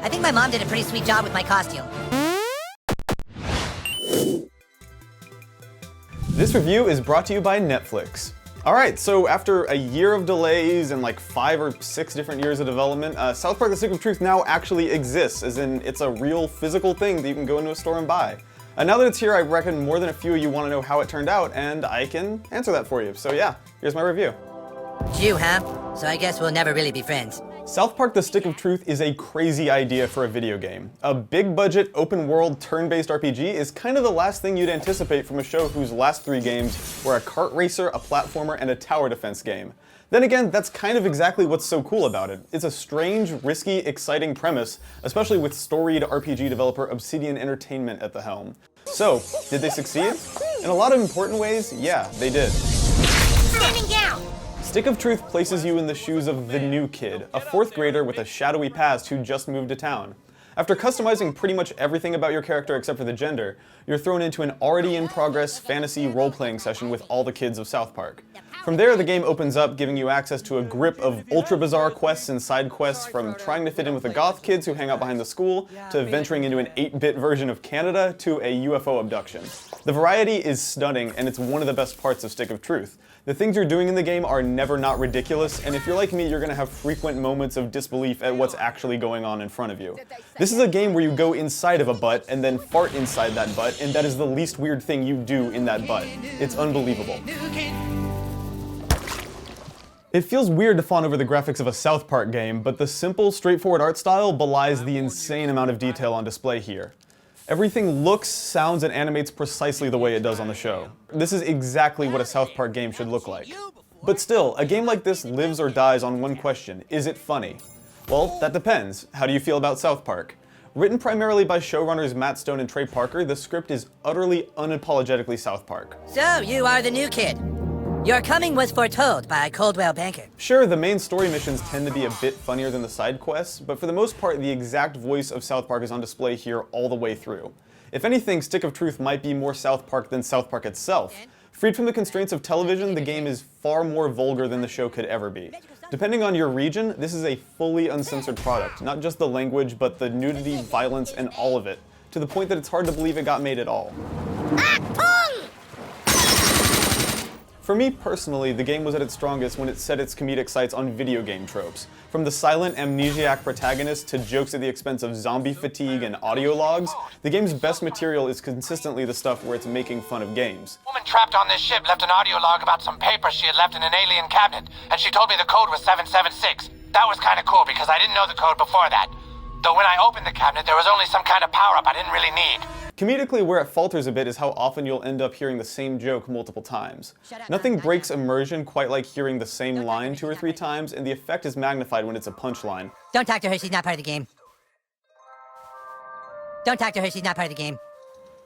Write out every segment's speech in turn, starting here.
I think my mom did a pretty sweet job with my costume. This review is brought to you by Netflix. Alright, so after a year of delays and like 5 or 6 different years of development, South Park: The Stick of Truth now actually exists, as in it's a real physical thing that you can go into a store and buy. Now that it's here, I reckon more than a few of you want to know how it turned out, and I can answer that for you. So yeah, here's my review. You, huh? So I guess we'll never really be friends. South Park: The Stick of Truth is a crazy idea for a video game. A big-budget, open-world, turn-based RPG is kind of the last thing you'd anticipate from a show whose last 3 games were a kart racer, a platformer, and a tower defense game. Then again, that's kind of exactly what's so cool about it. It's a strange, risky, exciting premise, especially with storied RPG developer Obsidian Entertainment at the helm. So, did they succeed? In a lot of important ways, yeah, they did. Standing down! Stick of Truth places you in the shoes of the new kid, a 4th grader with a shadowy past who just moved to town. After customizing pretty much everything about your character except for the gender, you're thrown into an already in progress fantasy role-playing session with all the kids of South Park. From there, the game opens up, giving you access to a grip of ultra-bizarre quests and side quests, from trying to fit in with the goth kids who hang out behind the school, to venturing into an 8-bit version of Canada, to a UFO abduction. The variety is stunning, and it's one of the best parts of Stick of Truth. The things you're doing in the game are never not ridiculous, and if you're like me, you're gonna have frequent moments of disbelief at what's actually going on in front of you. This is a game where you go inside of a butt and then fart inside that butt, and that is the least weird thing you do in that butt. It's unbelievable. It feels weird to fawn over the graphics of a South Park game, but the simple, straightforward art style belies the insane amount of detail on display here. Everything looks, sounds, and animates precisely the way it does on the show. This is exactly what a South Park game should look like. But still, a game like this lives or dies on one question: is it funny? Well, that depends. How do you feel about South Park? Written primarily by showrunners Matt Stone and Trey Parker, the script is utterly, unapologetically South Park. So, you are the new kid. Your coming was foretold by Coldwell Banker. Sure, the main story missions tend to be a bit funnier than the side quests, but for the most part, the exact voice of South Park is on display here all the way through. If anything, Stick of Truth might be more South Park than South Park itself. Freed from the constraints of television, the game is far more vulgar than the show could ever be. Depending on your region, this is a fully uncensored product, not just the language, but the nudity, violence, and all of it, to the point that it's hard to believe it got made at all. For me personally, the game was at its strongest when it set its comedic sights on video game tropes. From the silent amnesiac protagonist to jokes at the expense of zombie fatigue and audio logs, the game's best material is consistently the stuff where it's making fun of games. A woman trapped on this ship left an audio log about some papers she had left in an alien cabinet, and she told me the code was 776. That was kind of cool because I didn't know the code before that. Though when I opened the cabinet, there was only some kind of power-up I didn't really need. Comedically, where it falters a bit is how often you'll end up hearing the same joke multiple times. Nothing breaks immersion quite like hearing the same line 2 or 3 times, and the effect is magnified when it's a punchline. Don't talk to her, she's not part of the game. Don't talk to her, she's not part of the game.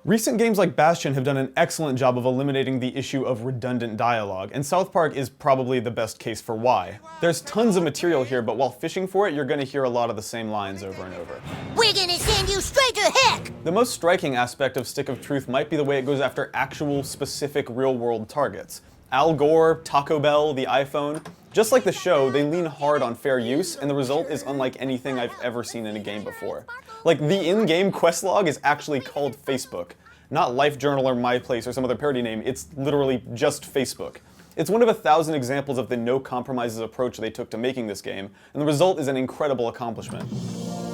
Recent games like Bastion have done an excellent job of eliminating the issue of redundant dialogue, and South Park is probably the best case for why. There's tons of material here, but while fishing for it, you're gonna hear a lot of the same lines over and over. We're gonna send you straight to heck! The most striking aspect of Stick of Truth might be the way it goes after actual, specific, real-world targets. Al Gore, Taco Bell, the iPhone. Just like the show, they lean hard on fair use, and the result is unlike anything I've ever seen in a game before. Like, the in-game quest log is actually called Facebook. Not LifeJournal or MyPlace or some other parody name, it's literally just Facebook. It's one of 1,000 examples of the no-compromises approach they took to making this game, and the result is an incredible accomplishment.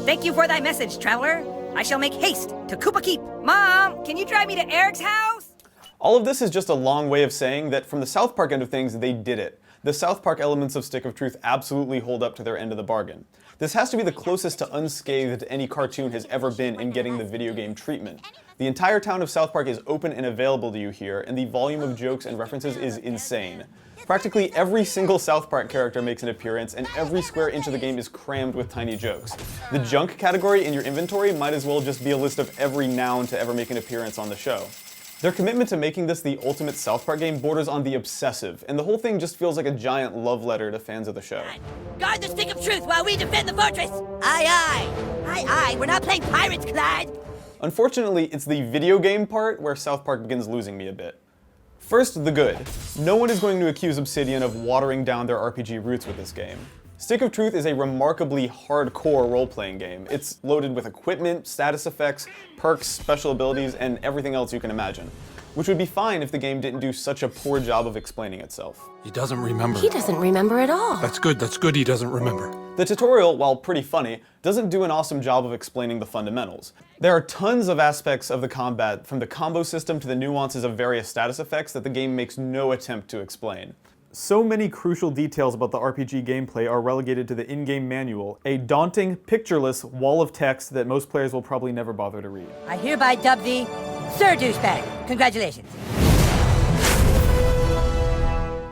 Thank you for thy message, traveler. I shall make haste to Koopa Keep. Mom, can you drive me to Eric's house? All of this is just a long way of saying that from the South Park end of things, they did it. The South Park elements of Stick of Truth absolutely hold up to their end of the bargain. This has to be the closest to unscathed any cartoon has ever been in getting the video game treatment. The entire town of South Park is open and available to you here, and the volume of jokes and references is insane. Practically every single South Park character makes an appearance, and every square inch of the game is crammed with tiny jokes. The junk category in your inventory might as well just be a list of every noun to ever make an appearance on the show. Their commitment to making this the ultimate South Park game borders on the obsessive, and the whole thing just feels like a giant love letter to fans of the show. Guard the Stick of Truth while we defend the fortress! Aye, aye! Aye, aye, we're not playing pirates, Clyde! Unfortunately, it's the video game part where South Park begins losing me a bit. First, the good. No one is going to accuse Obsidian of watering down their RPG roots with this game. Stick of Truth is a remarkably hardcore role-playing game. It's loaded with equipment, status effects, perks, special abilities, and everything else you can imagine. Which would be fine if the game didn't do such a poor job of explaining itself. He doesn't remember. He doesn't remember at all. That's good he doesn't remember. The tutorial, while pretty funny, doesn't do an awesome job of explaining the fundamentals. There are tons of aspects of the combat, from the combo system to the nuances of various status effects, that the game makes no attempt to explain. So many crucial details about the RPG gameplay are relegated to the in-game manual, a daunting, pictureless wall of text that most players will probably never bother to read. I hereby dub thee Sir Douchebag. Congratulations.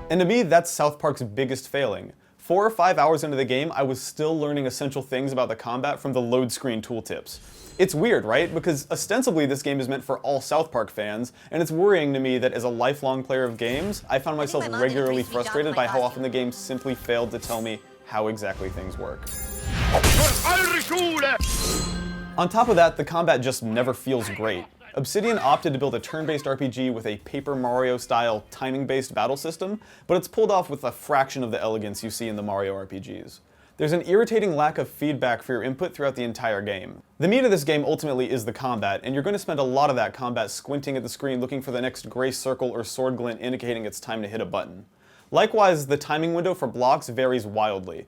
And to me, that's South Park's biggest failing. 4 or 5 hours into the game, I was still learning essential things about the combat from the load screen tooltips. It's weird, right? Because ostensibly this game is meant for all South Park fans, and it's worrying to me that as a lifelong player of games, I found myself regularly frustrated by how often the game simply failed to tell me how exactly things work. On top of that, the combat just never feels great. Obsidian opted to build a turn-based RPG with a Paper Mario-style timing-based battle system, but it's pulled off with a fraction of the elegance you see in the Mario RPGs. There's an irritating lack of feedback for your input throughout the entire game. The meat of this game ultimately is the combat, and you're going to spend a lot of that combat squinting at the screen looking for the next gray circle or sword glint indicating it's time to hit a button. Likewise, the timing window for blocks varies wildly.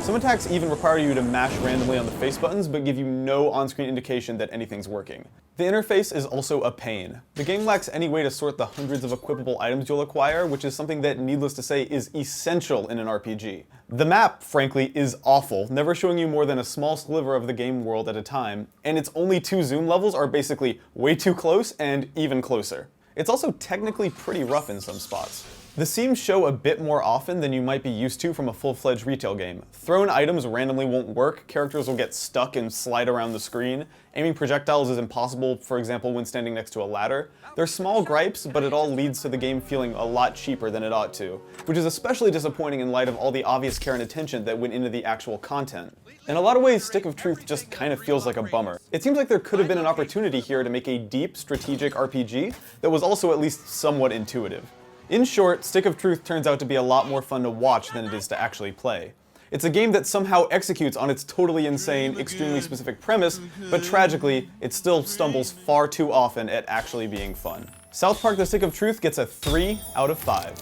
Some attacks even require you to mash randomly on the face buttons, but give you no on-screen indication that anything's working. The interface is also a pain. The game lacks any way to sort the hundreds of equipable items you'll acquire, which is something that, needless to say, is essential in an RPG. The map, frankly, is awful, never showing you more than a small sliver of the game world at a time, and its only 2 zoom levels are basically way too close and even closer. It's also technically pretty rough in some spots. The seams show a bit more often than you might be used to from a full-fledged retail game. Thrown items randomly won't work, characters will get stuck and slide around the screen, aiming projectiles is impossible, for example when standing next to a ladder. They're small gripes, but it all leads to the game feeling a lot cheaper than it ought to, which is especially disappointing in light of all the obvious care and attention that went into the actual content. In a lot of ways, Stick of Truth just kind of feels like a bummer. It seems like there could have been an opportunity here to make a deep, strategic RPG that was also at least somewhat intuitive. In short, Stick of Truth turns out to be a lot more fun to watch than it is to actually play. It's a game that somehow executes on its totally insane, extremely specific premise, but tragically, it still stumbles far too often at actually being fun. South Park: The Stick of Truth gets a 3 out of 5.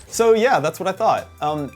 So yeah, that's what I thought.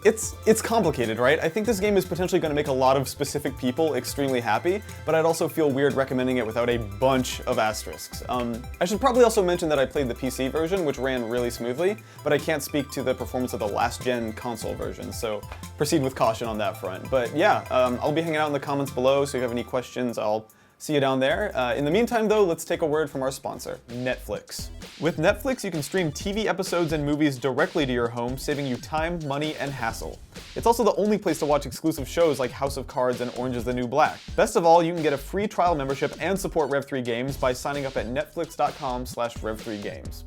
It's complicated, right? I think this game is potentially going to make a lot of specific people extremely happy, but I'd also feel weird recommending it without a bunch of asterisks. I should probably also mention that I played the PC version, which ran really smoothly, but I can't speak to the performance of the last-gen console version, so proceed with caution on that front. But yeah, I'll be hanging out in the comments below, so if you have any questions, I'll see you down there. In the meantime though, let's take a word from our sponsor, Netflix. With Netflix, you can stream TV episodes and movies directly to your home, saving you time, money, and hassle. It's also the only place to watch exclusive shows like House of Cards and Orange is the New Black. Best of all, you can get a free trial membership and support Rev3 Games by signing up at netflix.com/Rev3Games.